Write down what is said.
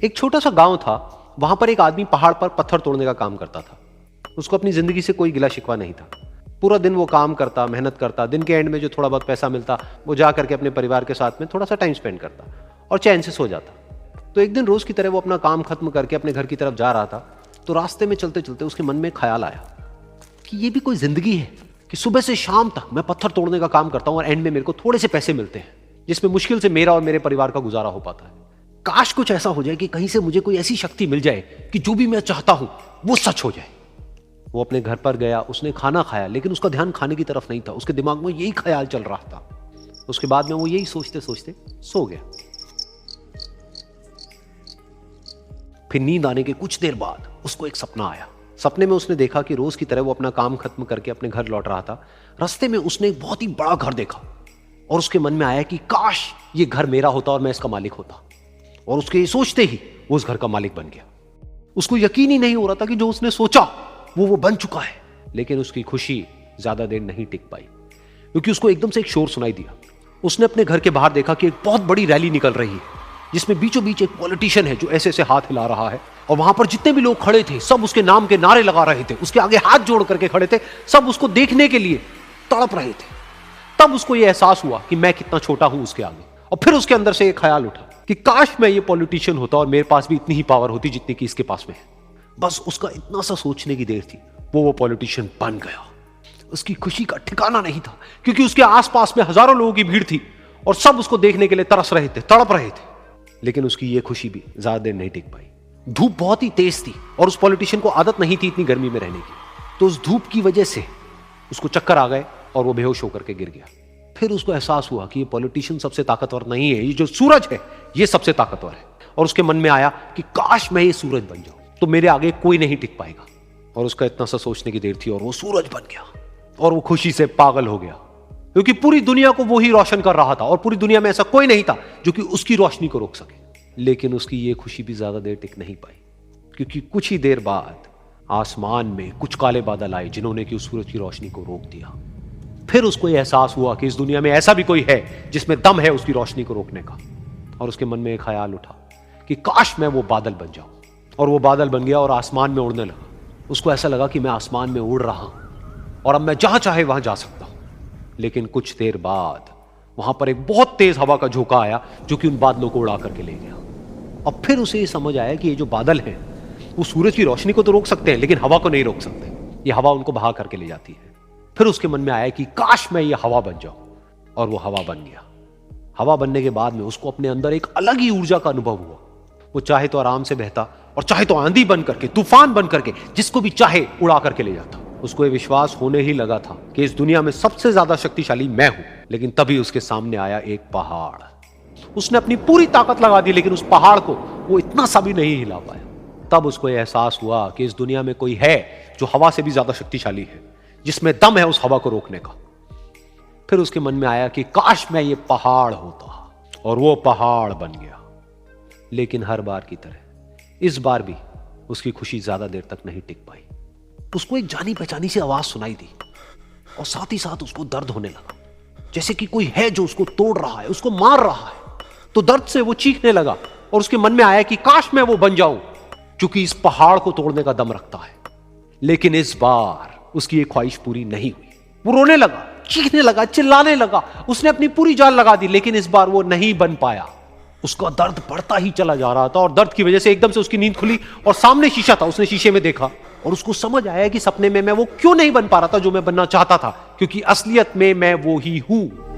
एक छोटा सा गांव था, वहां पर एक आदमी पहाड़ पर पत्थर तोड़ने का काम करता था। उसको अपनी जिंदगी से कोई गिला शिकवा नहीं था। पूरा दिन वो काम करता, मेहनत करता, दिन के एंड में जो थोड़ा बहुत पैसा मिलता वो जा करके अपने परिवार के साथ में थोड़ा सा टाइम स्पेंड करता और चैन से सो जाता। तो एक दिन रोज की तरह वो अपना काम खत्म करके अपने घर की तरफ जा रहा था, तो रास्ते में चलते चलते उसके मन में ख्याल आया कि ये भी कोई जिंदगी है कि सुबह से शाम तक मैं पत्थर तोड़ने का काम करता हूं और एंड में मेरे को थोड़े से पैसे मिलते हैं, जिसमें मुश्किल से मेरा और मेरे परिवार का गुजारा हो पाता है। काश कुछ ऐसा हो जाए कि कहीं से मुझे कोई ऐसी शक्ति मिल जाए कि जो भी मैं चाहता हूं वो सच हो जाए। वो अपने घर पर गया, उसने खाना खाया, लेकिन उसका ध्यान खाने की तरफ नहीं था। उसके दिमाग में यही ख्याल चल रहा था। उसके बाद में वो यही सोचते सोचते सो गया। फिर नींद आने के कुछ देर बाद उसको एक सपना आया। सपने में उसने देखा कि रोज की तरह वो अपना काम खत्म करके अपने घर लौट रहा था। रास्ते में उसने एक बहुत ही बड़ा घर देखा और उसके मन में आया कि काश ये घर मेरा होता और मैं इसका मालिक होता। और उसके ये सोचते ही वो उस घर का मालिक बन गया। उसको यकीन ही नहीं हो रहा था कि जो उसने सोचा वो बन चुका है। लेकिन उसकी खुशी ज्यादा देर नहीं टिक पाई, क्योंकि उसको एकदम से एक शोर सुनाई दिया। उसने अपने घर के बाहर देखा कि एक बहुत बड़ी रैली निकल रही है, जिसमें बीचों बीच एक पॉलिटिशियन है जो ऐसे ऐसे हाथ हिला रहा है। और वहां पर जितने भी लोग खड़े थे सब उसके नाम के नारे लगा रहे थे, उसके आगे हाथ जोड़ करके खड़े थे, सब उसको देखने के लिए तड़प रहे थे। तब उसको यह एहसास हुआ कि मैं कितना छोटा हूं उसके आगे। और फिर उसके अंदर से एक ख्याल उठा कि काश मैं ये पॉलिटिशियन होता और मेरे पास भी इतनी ही पावर होती जितनी कि इसके पास में है। बस उसका इतना सा सोचने की देर थी, वो पॉलिटिशियन बन गया। उसकी खुशी का ठिकाना नहीं था, क्योंकि उसके आसपास में हजारों लोगों की भीड़ थी और सब उसको देखने के लिए तरस रहे थे, तड़प रहे थे। लेकिन उसकी ये खुशी भी ज्यादा देर नहीं टिक पाई। धूप बहुत ही तेज थी और उस पॉलिटिशियन को आदत नहीं थी इतनी गर्मी में रहने की। तो उस धूप की वजह से उसको चक्कर आ गए और वो बेहोश होकर के गिर गया। फिर उसको एहसास हुआ कि ये पॉलिटिशियन सबसे ताकतवर नहीं है, ये जो सूरज है ये सबसे ताकतवर है। और उसके मन में आया कि काश मैं ये सूरज बन जाऊं तो मेरे आगे कोई नहीं टिक पाएगा। और उसका इतना सा सोचने की देर थी और वो सूरज बन गया। और वो खुशी से पागल हो गया, क्योंकि पूरी दुनिया को वो ही रोशन कर रहा था और पूरी दुनिया में ऐसा कोई नहीं था जो कि उसकी रोशनी को रोक सके। लेकिन उसकी ये खुशी भी ज्यादा देर टिक नहीं पाई, क्योंकि कुछ ही देर बाद आसमान में कुछ काले बादल आए जिन्होंने कि उस सूरज की रोशनी को रोक दिया। फिर उसको यह एहसास हुआ कि इस दुनिया में ऐसा भी कोई है जिसमें दम है उसकी रोशनी को रोकने का। और उसके मन में एक ख्याल उठा कि काश मैं वो बादल बन जाऊं। और वो बादल बन गया और आसमान में उड़ने लगा। उसको ऐसा लगा कि मैं आसमान में उड़ रहा हूं और अब मैं जहां चाहे वहां जा सकता हूं। लेकिन कुछ देर बाद वहां पर एक बहुत तेज हवा का झोंका आया जो कि उन बादलों को उड़ा करके ले गया। और फिर उसे ये समझ आया कि ये जो बादल हैं वो सूरज की रोशनी को तो रोक सकते हैं, लेकिन हवा को नहीं रोक सकते। ये हवा उनको बहा करके ले जाती है। फिर उसके मन में आया कि काश मैं ये हवा बन जाऊं। और वो हवा बन गया। हवा बनने के बाद में उसको अपने अंदर एक अलग ही ऊर्जा का अनुभव हुआ। वो चाहे तो आराम से बहता और चाहे तो आंधी बन करके, तूफान बन करके, जिसको भी चाहे उड़ा करके ले जाता। उसको ये विश्वास होने ही लगा था कि इस दुनिया में सबसे ज्यादा शक्तिशाली मैं हूं। लेकिन तभी उसके सामने आया एक पहाड़। उसने अपनी पूरी ताकत लगा दी, लेकिन उस पहाड़ को वो इतना सा भी नहीं हिला पाया। तब उसको यह एहसास हुआ कि इस दुनिया में कोई है जो हवा से भी ज्यादा शक्तिशाली है, जिसमें दम है उस हवा को रोकने का। फिर उसके मन में आया कि काश मैं ये पहाड़ होता। और वो पहाड़ बन गया। लेकिन हर बार की तरह इस बार भी उसकी खुशी ज्यादा देर तक नहीं टिक पाई। उसको एक जानी पहचानी सी आवाज सुनाई दी और साथ ही साथ उसको दर्द होने लगा, जैसे कि कोई है जो उसको तोड़ रहा है, उसको मार रहा है। तो दर्द से वो चीखने लगा और उसके मन में आया कि काश मैं वो बन जाऊं क्योंकि इस पहाड़ को तोड़ने का दम रखता है। लेकिन इस बार उसकी ये ख्वाहिश पूरी नहीं हुई। वो रोने लगा, चीखने लगा, चिल्लाने लगा। उसने अपनी पूरी जान लगा दी, लेकिन इस बार वो नहीं बन पाया। उसका दर्द बढ़ता ही चला जा रहा था और दर्द की वजह से एकदम से उसकी नींद खुली और सामने शीशा था। उसने शीशे में देखा और उसको समझ आया कि सपने में मैं वो क्यों नहीं बन पा रहा था जो मैं बनना चाहता था, क्योंकि असलियत में मैं वो ही हूं।